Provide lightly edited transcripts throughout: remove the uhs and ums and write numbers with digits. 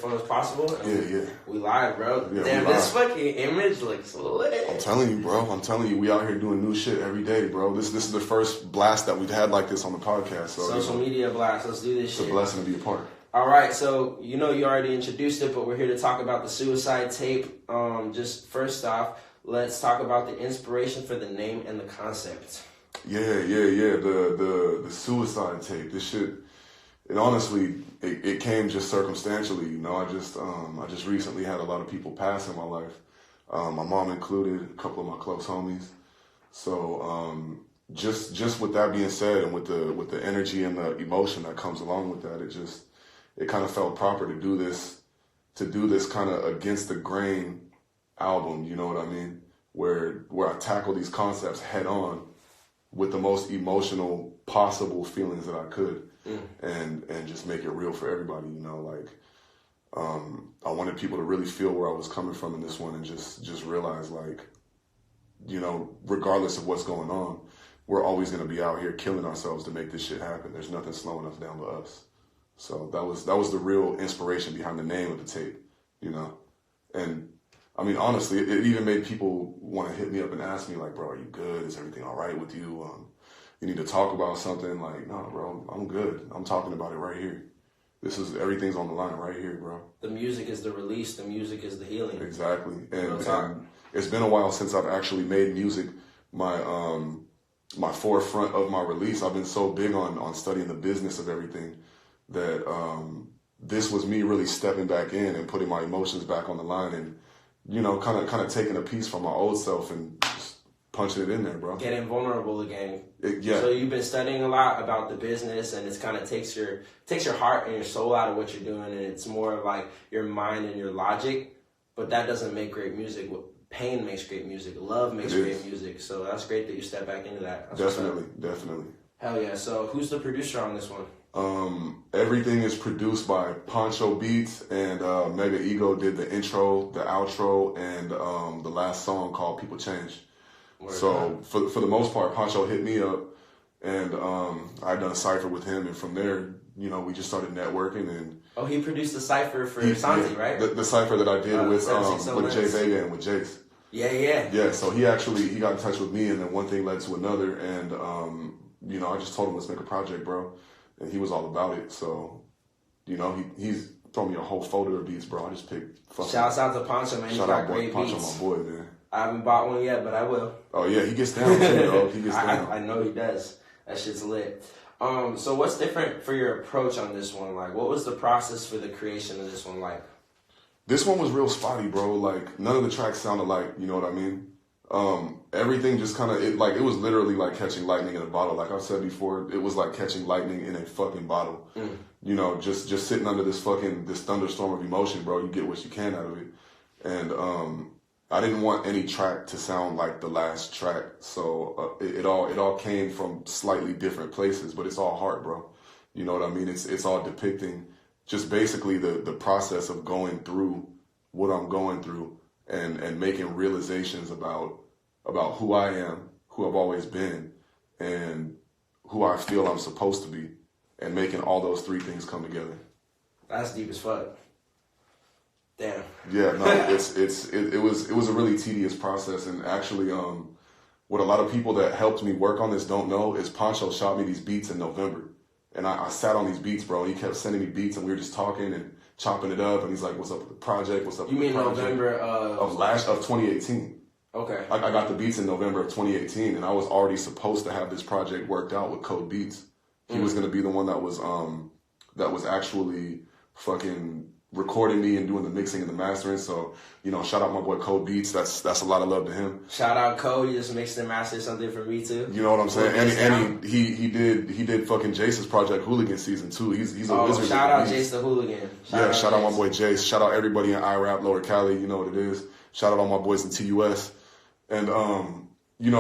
microphone as possible. Yeah. We live, bro. Yeah, damn, this fucking image looks lit. I'm telling you, bro. I'm telling you, we out here doing new shit every day, bro. This is the first blast that we've had like this on the podcast. So, social media blast. Let's do this shit. It's a blessing to be a part. All right, so you already introduced it, but we're here to talk about the Suicide Tape. Just first off, let's talk about the inspiration for the name and the concept. Yeah. The Suicide Tape. This shit. It honestly, it came just circumstantially. I just recently had a lot of people pass in my life. My mom included, a couple of my close homies. So just with that being said, and with the energy and the emotion that comes along with that, it kind of felt proper to do this kind of against the grain album, you know what I mean? Where I tackle these concepts head on with the most emotional possible feelings that I could, and just make it real for everybody, I wanted people to really feel where I was coming from in this one, and just realize, regardless of what's going on, we're always going to be out here killing ourselves to make this shit happen. There's nothing slowing us down but us. So that was the real inspiration behind the name of the tape, And I mean, honestly, it even made people want to hit me up and ask me, like, bro, are you good? Is everything all right with you? You need to talk about something. Like, no, bro, I'm good. I'm talking about it right here. Everything's on the line right here, bro. The music is the release. The music is the healing. Exactly. And it's been a while since I've actually made music my forefront of my release. I've been so big on studying the business of everything that this was me really stepping back in and putting my emotions back on the line, and kind of taking a piece from my old self and just punching it in there, bro. Getting vulnerable again. Yeah. So you've been studying a lot about the business, and it's kind of takes your heart and your soul out of what you're doing, and it's more of like your mind and your logic. But that doesn't make great music. Pain makes great music. Love makes great music. So that's great that you step back into that. Definitely. Hell yeah. So who's the producer on this one? Everything is produced by Poncho Beats, and Mega Ego did the intro, the outro, and the last song called People Change. So for the most part, Poncho hit me up, and I'd done a cypher with him, and from there, we just started networking. And he produced the cypher for Santi, right? The cypher that I did with Jay Vega and with Jace. Yeah. So he got in touch with me, and then one thing led to another, and I just told him, let's make a project, bro. And he was all about it. So, he's thrown me a whole folder of beats, bro. I just picked fucking... Shouts out to Poncho, man. Shout out Poncho, my boy, man. I haven't bought one yet, but I will. Oh, yeah. He gets down, too, dog. He gets down. I know he does. That shit's lit. So what's different for your approach on this one? Like, what was the process for the creation of this one like? This one was real spotty, bro. Like, none of the tracks sounded like, you know what I mean? Everything just kind of, it was literally like catching lightning in a bottle. Like I've said before, it was like catching lightning in a fucking bottle. Just sitting under this thunderstorm of emotion, bro. You get what you can out of it. And I didn't want any track to sound like the last track. So it all came from slightly different places, but it's all heart, bro. You know what I mean? It's all depicting just basically the process of going through what I'm going through, and making realizations about who I am, who I've always been, and who I feel I'm supposed to be, and making all those three things come together. That's deep as fuck. Damn. Yeah, no, it was a really tedious process, and actually, what a lot of people that helped me work on this don't know is Poncho shot me these beats in November, and I sat on these beats, bro, and he kept sending me beats, and we were just talking and chopping it up, and he's like, what's up with the project? What's up with the project? You mean November of 2018. Okay. I got the beats in November of 2018, and I was already supposed to have this project worked out with Code Beats. He was going to be the one that was actually fucking recording me and doing the mixing and the mastering. So, shout out my boy Code Beats. That's a lot of love to him. Shout out Code. He just mixed and mastered something for me too. You know what I'm saying? And he did fucking Jace's project Hooligan Season 2. He's a wizard. Shout out Jace the Hooligan. Shout out my boy Jace. Shout out everybody in IRAP Lower Cali. You know what it is. Shout out all my boys in TUS. And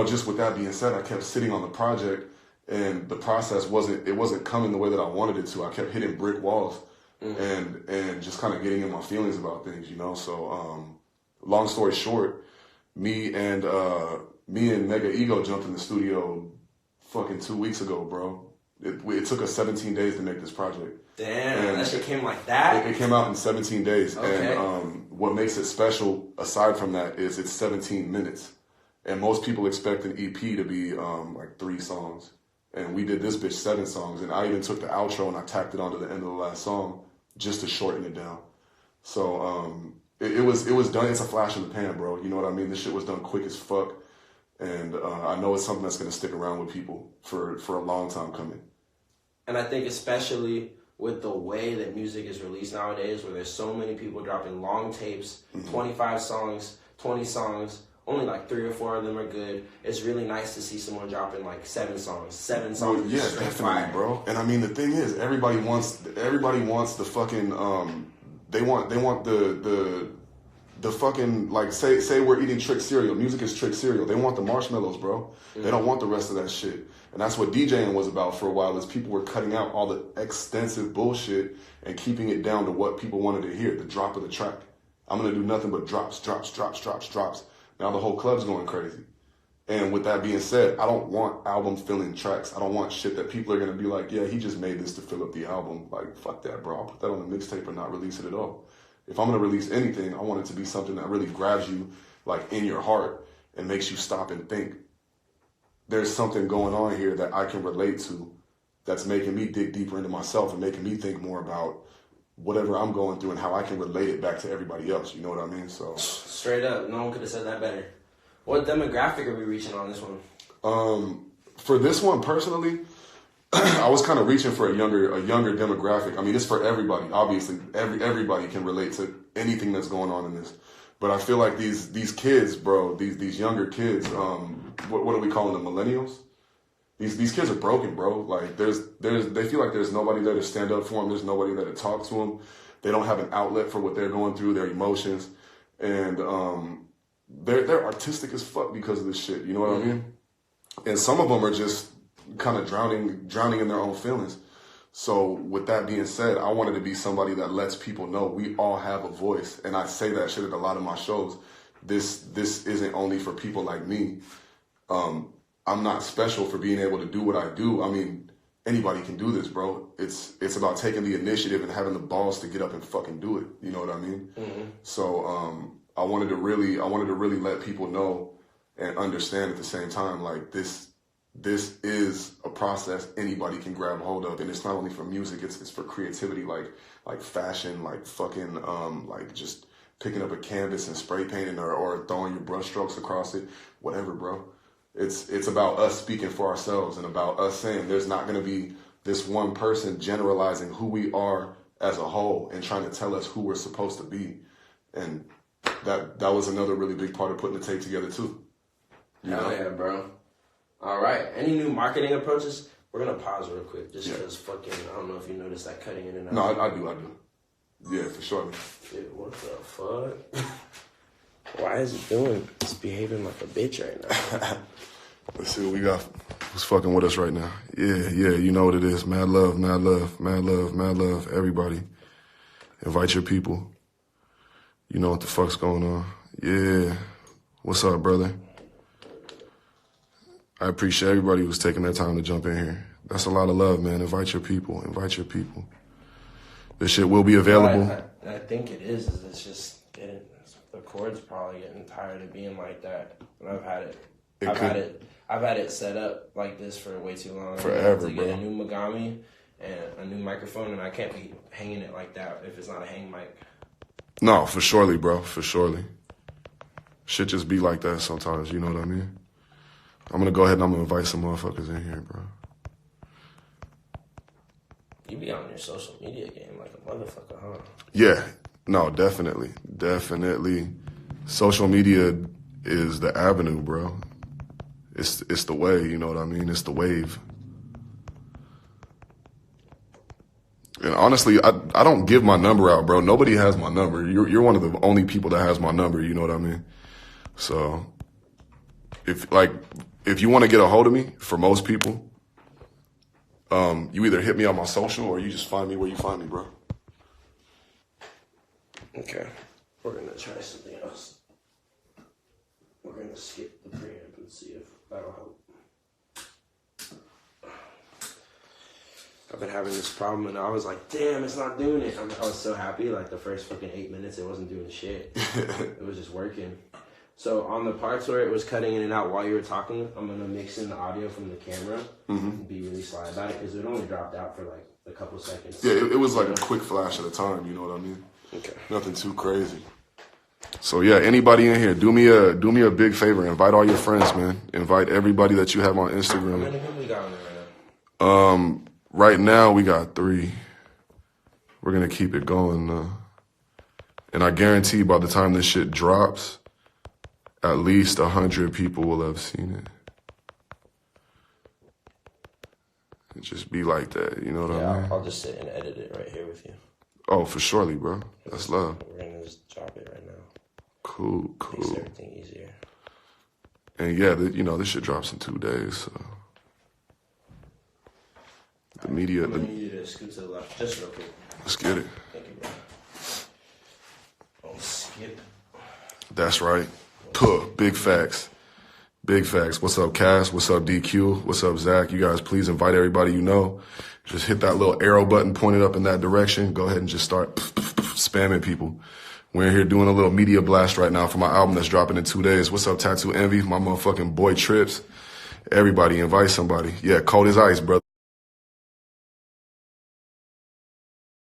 just with that being said, I kept sitting on the project, and the process wasn't coming the way that I wanted it to. I kept hitting brick walls. And just kind of getting in my feelings about things, So, long story short, me and Mega Ego jumped in the studio fucking 2 weeks ago, bro. It took us 17 days to make this project. Damn, And that shit came like that? It came out in 17 days. Okay. And what makes it special, aside from that, is it's 17 minutes. And most people expect an EP to be like 3 songs. And we did this bitch 7 songs. And I even took the outro and I tacked it onto the end of the last song just to shorten it down. So it was done. It's a flash in the pan, bro. You know what I mean? This shit was done quick as fuck. And I know it's something that's going to stick around with people for a long time coming. And I think especially with the way that music is released nowadays, where there's so many people dropping long tapes, 25 songs, 20 songs, only like 3 or 4 of them are good. It's really nice to see someone dropping like 7 songs. Well, yeah, definitely, bro. And I mean, the thing is, everybody wants the fucking they want the fucking, like, say we're eating trick cereal. Music is trick cereal. They want the marshmallows, bro. They don't want the rest of that shit. And that's what DJing was about for a while, is people were cutting out all the extensive bullshit and keeping it down to what people wanted to hear, the drop of the track. I'm going to do nothing but drops. Now the whole club's going crazy. And with that being said, I don't want album-filling tracks. I don't want shit that people are going to be like, yeah, he just made this to fill up the album. Like, fuck that, bro. I'll put that on a mixtape and not release it at all. If I'm going to release anything, I want it to be something that really grabs you, like, in your heart and makes you stop and think. There's something going on here that I can relate to that's making me dig deeper into myself and making me think more about whatever I'm going through and how I can relate it back to everybody else. You know what I mean? So straight up, no one could have said that better. What demographic are we reaching on this one? For this one, personally, I was kind of reaching for a younger demographic. I mean, it's for everybody. Obviously, everybody can relate to anything that's going on in this. But I feel like these kids, bro, these younger kids, what are we calling them, millennials? These kids are broken, bro. Like they feel like there's nobody there to stand up for them. There's nobody there to talk to them. They don't have an outlet for what they're going through, their emotions, and they're artistic as fuck because of this shit. You know what I mean? And some of them are just kind of drowning in their own feelings. So with that being said, I wanted to be somebody that lets people know we all have a voice. And I say that shit at a lot of my shows. This isn't only for people like me. I'm not special for being able to do what I do. I mean, anybody can do this, bro. It's about taking the initiative and having the balls to get up and fucking do it. You know what I mean? So I wanted to really let people know and understand at the same time, like, this is a process anybody can grab hold of, and it's not only for music, it's for creativity, like fashion, like fucking like just picking up a canvas and spray painting or throwing your brush strokes across it, whatever, bro. It's about us speaking for ourselves and about us saying there's not going to be this one person generalizing who we are as a whole and trying to tell us who we're supposed to be. And that was another really big part of putting the tape together too. Hell yeah, bro. All right. Any new marketing approaches? We're going to pause real quick just because fucking, I don't know if you noticed that cutting in and out. No, I do. Yeah, for sure. Dude, what the fuck? Why is it doing? It's behaving like a bitch right now. Let's see what we got. Who's fucking with us right now? Yeah, you know what it is. Mad love, everybody. Invite your people. You know what the fuck's going on. Yeah. What's up, brother? I appreciate everybody who's taking their time to jump in here. That's a lot of love, man. Invite your people. This shit will be available. I think it is. It's just getting, the chord's probably getting tired of being like that. And I've had it set up like this for way too long. Forever, to get a new Megami and a new microphone, and I can't be hanging it like that if it's not a hang mic. No, for surely, bro. For surely. Shit just be like that sometimes, you know what I mean? I'm going to go ahead and I'm going to invite some motherfuckers in here, bro. You be on your social media game like a motherfucker, huh? Yeah. No, definitely. Social media is the avenue, bro. It's the way, you know what I mean? It's the wave. And honestly, I don't give my number out, bro. Nobody has my number. You're one of the only people that has my number, you know what I mean? So if you want to get a hold of me, for most people, you either hit me on my social or you just find me where you find me, bro. Okay. We're going to try something else. We're going to skip the preamp and see if that'll help. I've been having this problem, and I was like, damn, it's not doing it. I was so happy. Like, the first fucking 8 minutes, it wasn't doing shit. It was just working. So on the parts where it was cutting in and out while you were talking, I'm going to mix in the audio from the camera and be really sly about it, because it only dropped out for, like, a couple seconds. Yeah, it was like a quick flash at a time, you know what I mean? Okay. Nothing too crazy. So yeah, anybody in here, do me a big favor. Invite all your friends, man. Invite everybody that you have on Instagram. How many people we got on there right now? Right now we got 3. We're gonna keep it going, and I guarantee by the time this shit drops, at least 100 people will have seen it. It just be like that, you know what I mean? I'll just sit and edit it right here with you. Oh, for surely, bro. That's love. We're gonna just drop it right now. Cool. Makes everything easier. And yeah, this shit drops in 2 days. So the media. I'm gonna need you to scoot to the left, just real quick. Let's get it. Thank you, bro. Oh, skip. That's right. Puh. Big facts. Big facts. What's up, Cass? What's up, DQ? What's up, Zach? You guys, please invite everybody you know. Just hit that little arrow button pointed up in that direction. Go ahead and just start spamming people. We're in here doing a little media blast right now for my album that's dropping in 2 days. What's up, Tattoo Envy? My motherfucking boy Trips. Everybody, invite somebody. Yeah, cold as ice, brother.